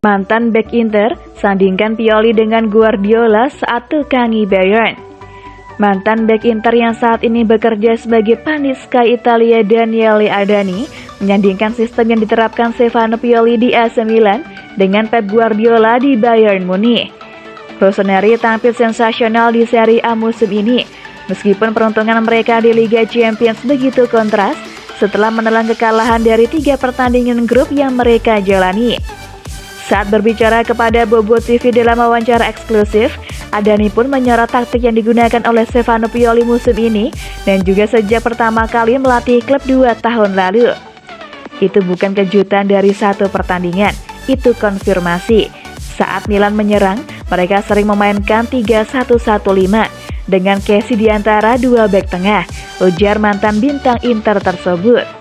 Mantan bek Inter sandingkan Pioli dengan Guardiola saat tekangi Bayern. Mantan bek Inter yang saat ini bekerja sebagai panis Sky Italia Daniele Adani menyandingkan sistem yang diterapkan Stefano Pioli di AC Milan dengan Pep Guardiola di Bayern Munich. Rossoneri tampil sensasional di Serie A musim ini, meskipun peruntungan mereka di Liga Champions begitu kontras setelah menelan kekalahan dari 3 pertandingan grup yang mereka jalani. Saat berbicara kepada Bobo TV dalam wawancara eksklusif, Adani pun menyorot taktik yang digunakan oleh Stefano Pioli musim ini dan juga sejak pertama kali melatih klub 2 tahun lalu. Itu bukan kejutan dari satu pertandingan, itu konfirmasi. Saat Milan menyerang, mereka sering memainkan 3-1-1-5 dengan Kessie di antara 2 bek tengah, ujar mantan bintang Inter tersebut.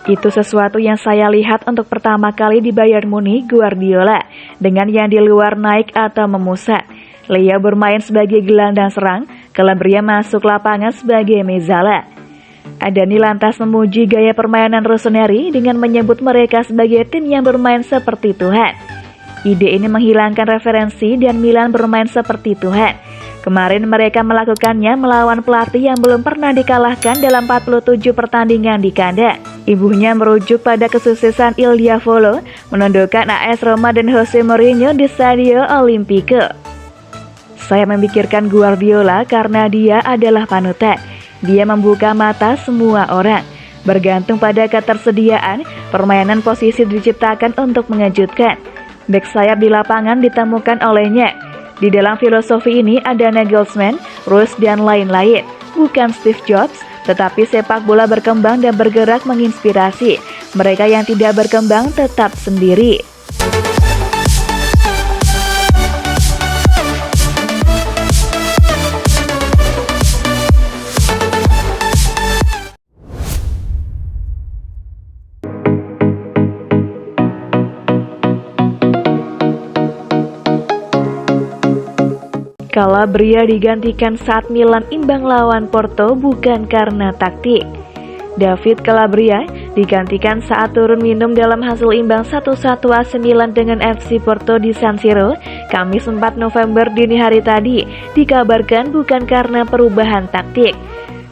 Itu sesuatu yang saya lihat untuk pertama kali di Bayern Munich Guardiola, dengan yang di luar naik atau memusat. Leo bermain sebagai gelandang serang, Calabria masuk lapangan sebagai Mezzala. Adani lantas memuji gaya permainan Rossoneri dengan menyebut mereka sebagai tim yang bermain seperti Tuhan. Ide ini menghilangkan referensi dan Milan bermain seperti Tuhan. Kemarin mereka melakukannya melawan pelatih yang belum pernah dikalahkan dalam 47 pertandingan di kandang. Ibunya merujuk pada kesuksesan Il Diavolo menundukkan AS Roma dan Jose Mourinho di Stadio Olimpico. Saya memikirkan Guardiola karena dia adalah panutan. Dia membuka mata semua orang. Bergantung pada ketersediaan, permainan posisi diciptakan untuk mengejutkan. Bek sayap di lapangan ditemukan olehnya. Di dalam filosofi ini ada Nagelsmann, Rose, dan lain-lain. Bukan Steve Jobs, tetapi sepak bola berkembang dan bergerak menginspirasi. Mereka yang tidak berkembang tetap sendiri. Calabria digantikan saat Milan imbang lawan Porto bukan karena taktik. David Calabria digantikan saat turun minum dalam hasil imbang 1-1 AC Milan dengan FC Porto di San Siro, Kamis 4 November dini hari tadi. Dikabarkan bukan karena perubahan taktik.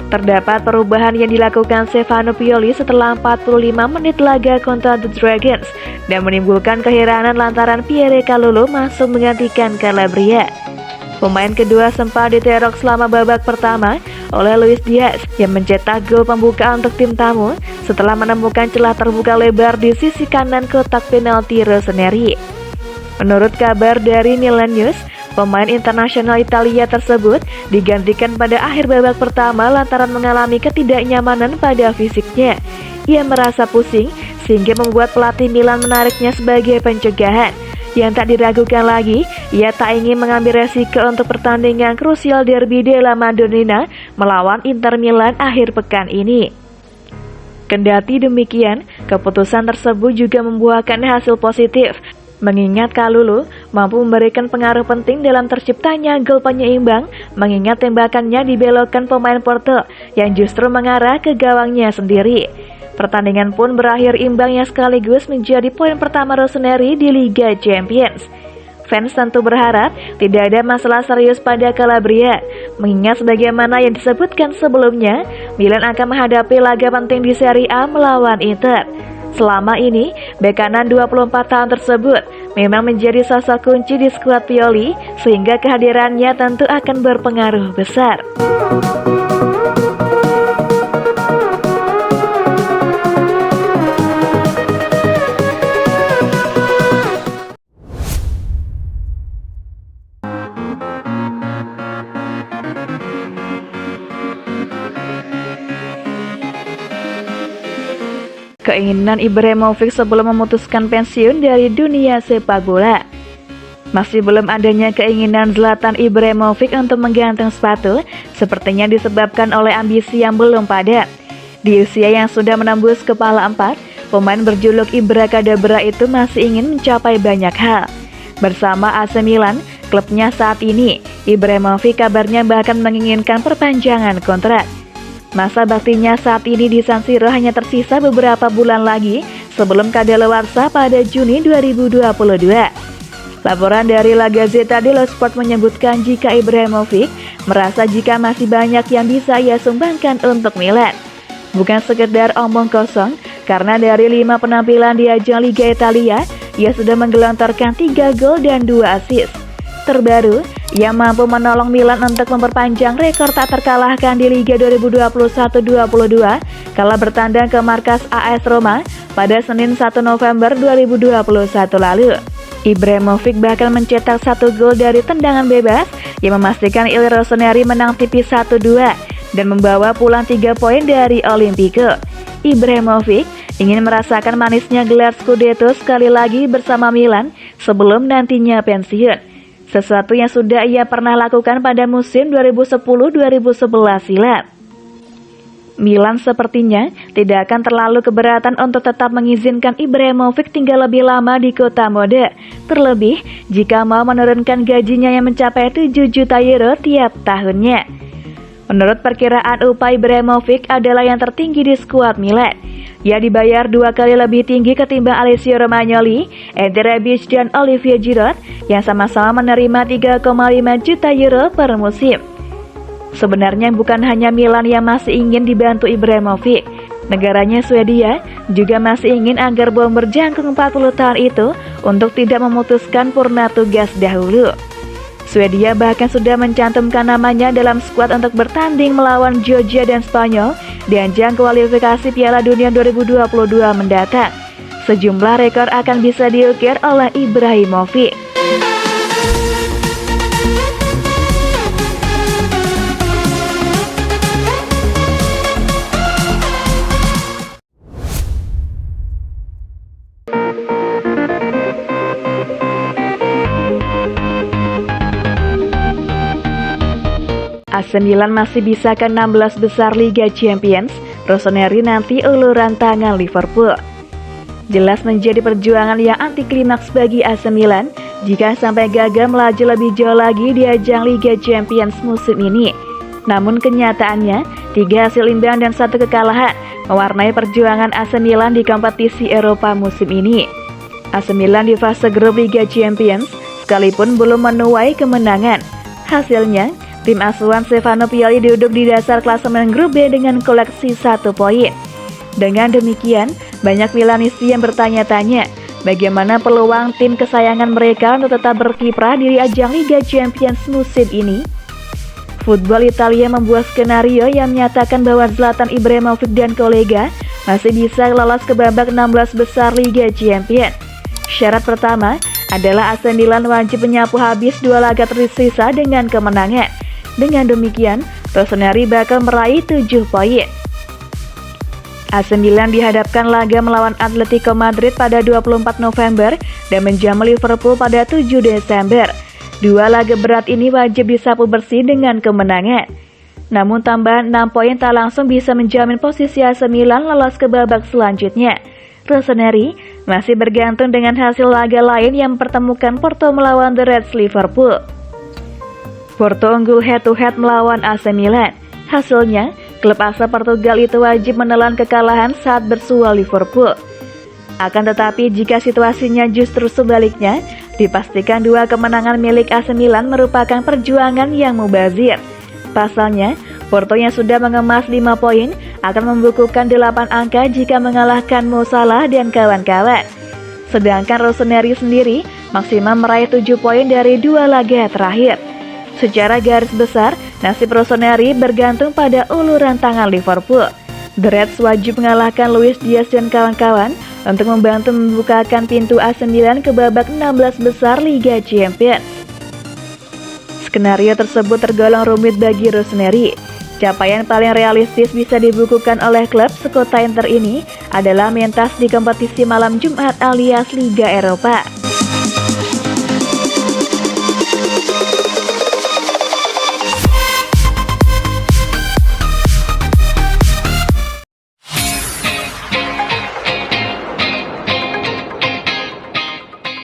Terdapat perubahan yang dilakukan Stefano Pioli setelah 45 menit laga kontra The Dragons dan menimbulkan keheranan lantaran Pierre Kalulu masuk menggantikan Calabria. Pemain kedua sempat diterok selama babak pertama oleh Luis Diaz yang mencetak gol pembuka untuk tim tamu setelah menemukan celah terbuka lebar di sisi kanan kotak penalti Rossoneri. Menurut kabar dari Milan News, pemain internasional Italia tersebut digantikan pada akhir babak pertama lantaran mengalami ketidaknyamanan pada fisiknya. Ia merasa pusing sehingga membuat pelatih Milan menariknya sebagai pencegahan. Yang tak diragukan lagi, ia tak ingin mengambil resiko untuk pertandingan krusial derby della Madonnina melawan Inter Milan akhir pekan ini. Kendati demikian, keputusan tersebut juga membuahkan hasil positif, mengingat Kalulu mampu memberikan pengaruh penting dalam terciptanya gol penyeimbang, mengingat tembakannya dibelokkan pemain Porto yang justru mengarah ke gawangnya sendiri. Pertandingan pun berakhir imbang yang sekaligus menjadi poin pertama Rossoneri di Liga Champions. Fans tentu berharap tidak ada masalah serius pada Calabria, mengingat sebagaimana yang disebutkan sebelumnya, Milan akan menghadapi laga penting di Serie A melawan Inter. Selama ini, bek kanan 24 tahun tersebut memang menjadi sosok kunci di skuad Pioli, sehingga kehadirannya tentu akan berpengaruh besar. Keinginan Ibrahimovic sebelum memutuskan pensiun dari dunia sepak bola. Masih belum adanya keinginan Zlatan Ibrahimovic untuk menggantung sepatu, sepertinya disebabkan oleh ambisi yang belum padat. Di usia yang sudah menembus kepala 4, pemain berjuluk Ibra Kadabra itu masih ingin mencapai banyak hal. Bersama AC Milan, klubnya saat ini, Ibrahimovic kabarnya bahkan menginginkan perpanjangan kontrak. Masa baktinya saat ini di San Siro hanya tersisa beberapa bulan lagi sebelum kadaluarsa pada Juni 2022. Laporan dari La Gazzetta dello Sport menyebutkan jika Ibrahimovic merasa jika masih banyak yang bisa ia sumbangkan untuk Milan. Bukan sekedar omong kosong, karena dari 5 penampilan di ajang Liga Italia, ia sudah menggelontorkan 3 gol dan 2 assist. Terbaru, ia mampu menolong Milan untuk memperpanjang rekor tak terkalahkan di Liga 2021-22 kala bertandang ke markas AS Roma pada Senin 1 November 2021 lalu. Ibrahimovic bahkan mencetak 1 gol dari tendangan bebas yang memastikan Il Rossoneri menang tipis 1-2 dan membawa pulang 3 poin dari Olimpico. Ibrahimovic ingin merasakan manisnya gelar Scudetto sekali lagi bersama Milan sebelum nantinya pensiun. Sesuatu yang sudah ia pernah lakukan pada musim 2010-2011 silam. Milan sepertinya tidak akan terlalu keberatan untuk tetap mengizinkan Ibrahimovic tinggal lebih lama di kota mode, terlebih jika mau menurunkan gajinya yang mencapai 7 juta euro tiap tahunnya. Menurut perkiraan, upah Ibrahimovic adalah yang tertinggi di skuad Milan. Ia dibayar 2 kali lebih tinggi ketimbang Alessio Romagnoli, Eder Rebic, dan Olivier Giroud yang sama-sama menerima 3,5 juta euro per musim. Sebenarnya bukan hanya Milan yang masih ingin dibantu Ibrahimovic. Negaranya Swedia juga masih ingin agar bomber jangkung 40 tahun itu untuk tidak memutuskan purna tugas dahulu. Swedia bahkan sudah mencantumkan namanya dalam skuad untuk bertanding melawan Georgia dan Spanyol di ajang kualifikasi Piala Dunia 2022 mendatang. Sejumlah rekor akan bisa diukir oleh Ibrahimovic. AC Milan masih bisa ke 16 besar Liga Champions, Rossoneri nanti uluran tangan Liverpool. Jelas menjadi perjuangan yang anti klimaks bagi AC Milan jika sampai gagal melaju lebih jauh lagi di ajang Liga Champions musim ini. Namun kenyataannya, 3 hasil imbang dan 1 kekalahan mewarnai perjuangan AC Milan di kompetisi Eropa musim ini. AC Milan di fase grup Liga Champions sekalipun belum menuai kemenangan. Hasilnya, tim asuhan Stefano Pioli duduk di dasar klasemen grup B dengan koleksi 1 poin. Dengan demikian, banyak Milanisti yang bertanya-tanya, bagaimana peluang tim kesayangan mereka untuk tetap berkiprah di ajang Liga Champions musim ini? Football Italia membuat skenario yang menyatakan bahwa Zlatan Ibrahimovic dan kolega masih bisa lolos ke babak 16 besar Liga Champions. Syarat pertama adalah AC Milan wajib menyapu habis 2 laga tersisa dengan kemenangan. Dengan demikian, Rossoneri bakal meraih 7 poin. AC Milan dihadapkan laga melawan Atletico Madrid pada 24 November dan menjamu Liverpool pada 7 Desember. 2 laga berat ini wajib disapu bersih dengan kemenangan. Namun tambahan 6 poin tak langsung bisa menjamin posisi AC Milan lolos ke babak selanjutnya. Rossoneri masih bergantung dengan hasil laga lain yang mempertemukan Porto melawan The Reds Liverpool. Porto unggul head-to-head melawan AC Milan. Hasilnya, klub asal Portugal itu wajib menelan kekalahan saat bersual Liverpool. Akan tetapi jika situasinya justru sebaliknya, dipastikan 2 kemenangan milik AC Milan merupakan perjuangan yang mubazir. Pasalnya, Porto yang sudah mengemas 5 poin akan membukukan 8 angka jika mengalahkan Mo Salah dan kawan-kawan. Sedangkan Rossoneri sendiri maksimal meraih 7 poin dari 2 laga terakhir. Secara garis besar, nasib Rossoneri bergantung pada uluran tangan Liverpool. The Reds wajib mengalahkan Luis Diaz dan kawan-kawan untuk membantu membukakan pintu AC Milan ke babak 16 besar Liga Champions. Skenario tersebut tergolong rumit bagi Rossoneri. Capaian paling realistis bisa dibukukan oleh klub sekota Inter ini adalah mentas di kompetisi malam Jumat alias Liga Eropa.